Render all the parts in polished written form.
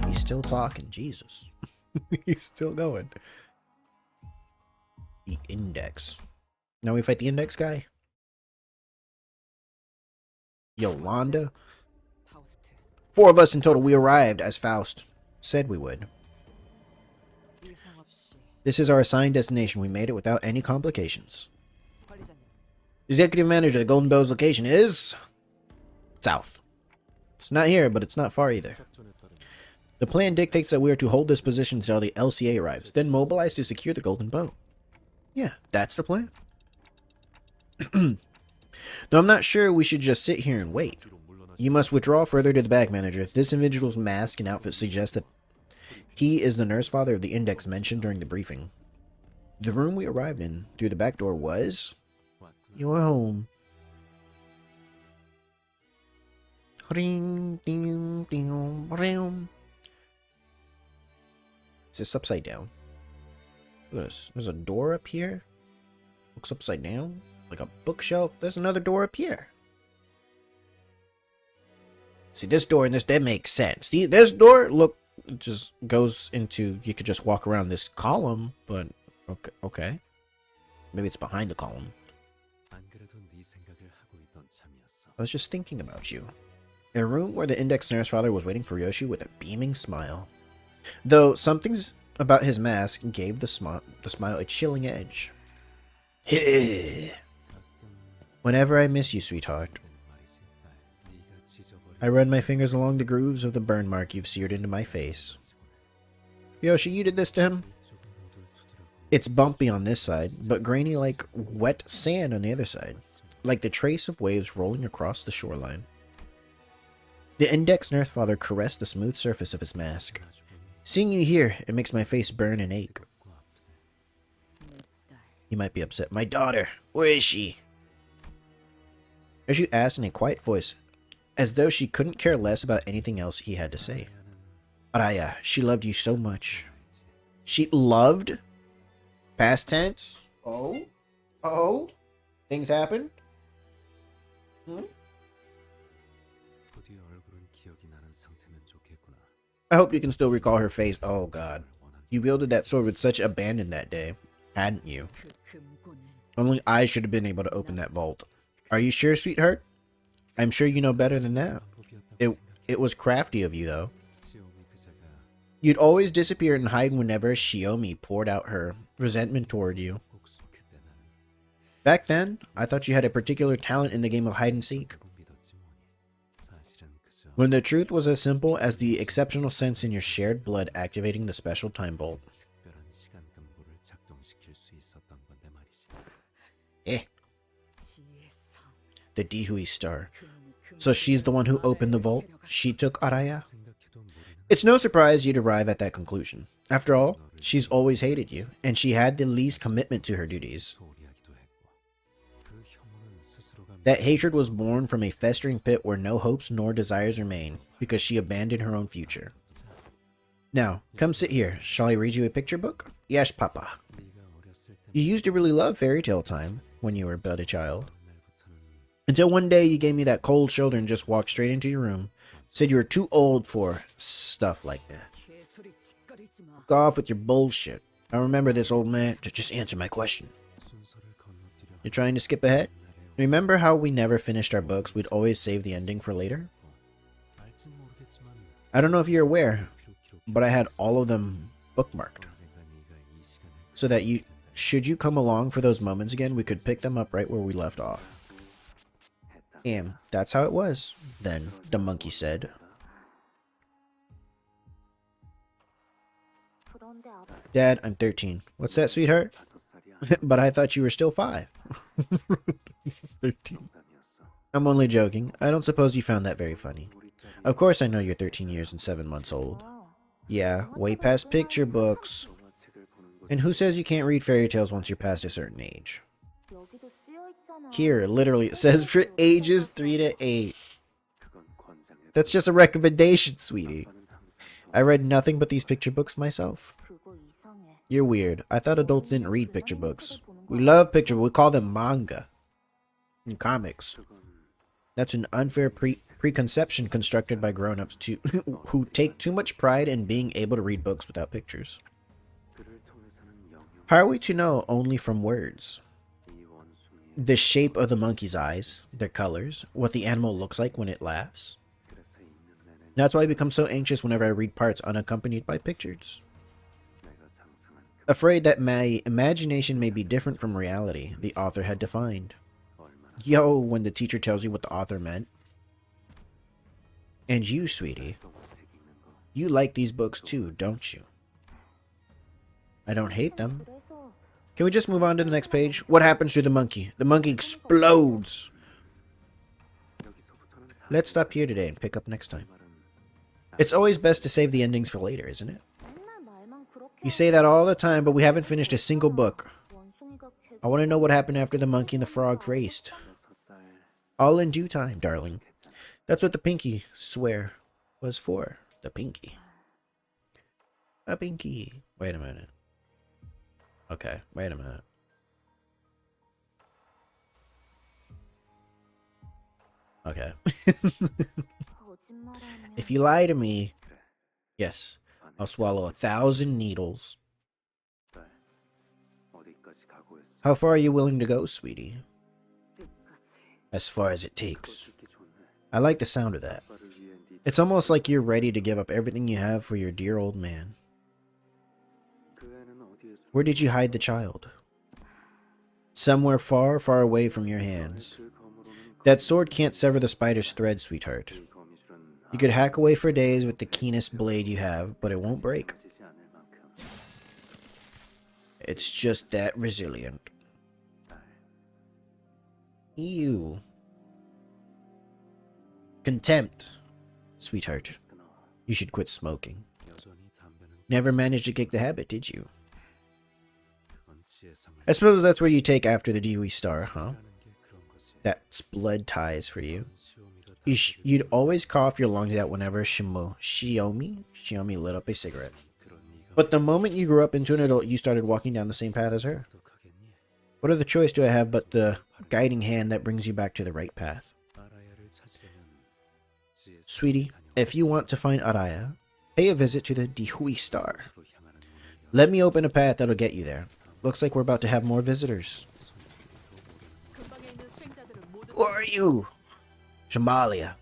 He's still talking, Jesus. He's still going. The index. Now we fight the index guy. Yolanda. 4 of us in total. We arrived as Faust said we would. This is our assigned destination. We made it without any complications. Executive manager, the Golden Bell's location is south. It's not here, but it's not far either. The plan dictates that we are to hold this position until the LCA arrives, then mobilize to secure the Golden Bow. Yeah, that's the plan. Though I'm not sure we should just sit here and wait. You must withdraw further to the back, manager. This individual's mask and outfit suggest that he is the nurse father of the index mentioned during the briefing. The room we arrived in through the back door was your home. Ring, ding, ding, ring. Is this upside down? Look at this. There's a door up here. Looks upside down. Like a bookshelf. There's another door up here. See, this door and this, that makes sense. This door, look, it just goes into, you could just walk around this column, but okay. Maybe it's behind the column. I was just thinking about you. A room where the index nurse father was waiting for Yoshi with a beaming smile. Though something's about his mask gave the smile a chilling edge. Whenever I miss you, sweetheart, I run my fingers along the grooves of the burn mark you've seared into my face. Yoshi, you did this to him? It's bumpy on this side, but grainy like wet sand on the other side, like the trace of waves rolling across the shoreline. The index nurse father caressed the smooth surface of his mask. Seeing you here, it makes my face burn and ache. You might be upset. My daughter, where is she? Yoshi asked in a quiet voice, as though she couldn't care less about anything else he had to say. Araya, she loved you so much. She loved? Past tense? Oh? Things happened? I hope you can still recall her face. Oh god. You wielded that sword with such abandon that day, hadn't you? Only I should have been able to open that vault. Are you sure, sweetheart? I'm sure you know better than that. It was crafty of you, though. You'd always disappear and hide whenever Shiomi poured out her resentment toward you. Back then, I thought you had a particular talent in the game of hide and seek. When the truth was as simple as the exceptional sense in your shared blood activating the special time bolt. The Dihui star. So she's the one who opened the vault? She took Araya? It's no surprise you'd arrive at that conclusion. After all, she's always hated you, and she had the least commitment to her duties. That hatred was born from a festering pit where no hopes nor desires remain, because she abandoned her own future. Now, come sit here. Shall I read you a picture book? Yes, Papa. You used to really love fairy tale time when you were but a child. Until one day you gave me that cold shoulder and just walked straight into your room. Said you were too old for stuff like that. Go off with your bullshit. I remember this, old man. Just answer my question. You're trying to skip ahead? Remember how we never finished our books? We'd always save the ending for later? I don't know if you're aware, but I had all of them bookmarked. So that should you come along for those moments again, we could pick them up right where we left off. And that's how it was, then, the monkey said. Dad, I'm 13. What's that, sweetheart? But I thought you were still 5. 13. I'm only joking. I don't suppose you found that very funny. Of course I know you're 13 years and 7 months old. Yeah, way past picture books. And who says you can't read fairy tales once you're past a certain age? Here, literally, it says for ages 3 to 8. That's just a recommendation, sweetie. I read nothing but these picture books myself. You're weird. I thought adults didn't read picture books. We love picture books. We call them manga. And comics. That's an unfair preconception constructed by grown-ups who take too much pride in being able to read books without pictures. How are we to know only from words? The shape of the monkey's eyes, their colors, what the animal looks like when it laughs. That's why I become so anxious whenever I read parts unaccompanied by pictures. Afraid that my imagination may be different from reality, the author had defined. Yo, when the teacher tells you what the author meant. And you, sweetie, you like these books too, don't you? I don't hate them. Can we just move on to the next page? What happens to the monkey? The monkey explodes. Let's stop here today and pick up next time. It's always best to save the endings for later, isn't it? You say that all the time, but we haven't finished a single book. I want to know what happened after the monkey and the frog raced. All in due time, darling. That's what the pinky swear was for. The pinky. A pinky. Wait a minute. Okay, wait a minute. Okay. If you lie to me, yes, I'll swallow 1,000 needles. How far are you willing to go, sweetie? As far as it takes. I like the sound of that. It's almost like you're ready to give up everything you have for your dear old man. Where did you hide the child? Somewhere far, far away from your hands. That sword can't sever the spider's thread, sweetheart. You could hack away for days with the keenest blade you have, but it won't break. It's just that resilient. Ew. Contempt. Sweetheart, you should quit smoking. Never managed to kick the habit, did you? I suppose that's where you take after the Dewey Star, huh? That's blood ties for you. You'd always cough your lungs out whenever Shiomi lit up a cigarette. But the moment you grew up into an adult, you started walking down the same path as her. What other choice do I have but the guiding hand that brings you back to the right path? Sweetie, if you want to find Araya, pay a visit to the Dewey Star. Let me open a path that'll get you there. Looks like we're about to have more visitors. Who are you? Shamalia.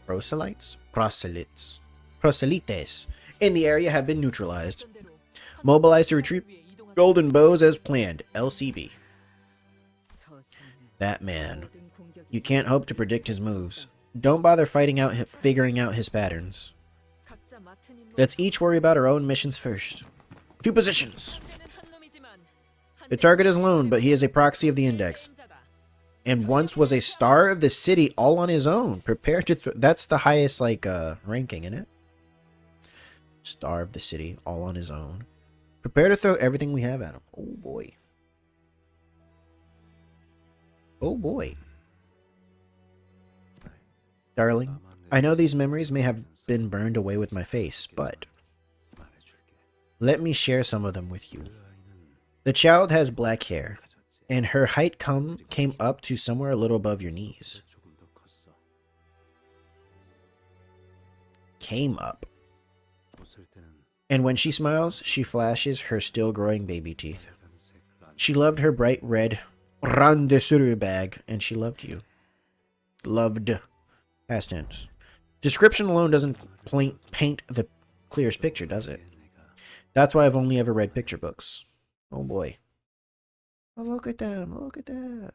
Proselytes? Proselytes in the area have been neutralized. Mobilized to retrieve golden bows as planned. LCB. That man. You can't hope to predict his moves. Don't bother figuring out his patterns. Let's each worry about our own missions first. 2 positions. The target is lone, but he is a proxy of the index. And once was a star of the city all on his own. Prepare to that's the highest ranking, isn't it? Star of the city all on his own. Prepare to throw everything we have at him. Oh boy. Oh boy. Darling, I know these memories may have been burned away with my face, but let me share some of them with you. The child has black hair, and her height came up to somewhere a little above your knees. Came up. And when she smiles, she flashes her still growing baby teeth. She loved her bright red Randesuru bag, and she loved you. Loved. Past tense. Description alone doesn't paint the clearest picture, does it? That's why I've only ever read picture books. Oh boy. Oh, look at them. Look at that.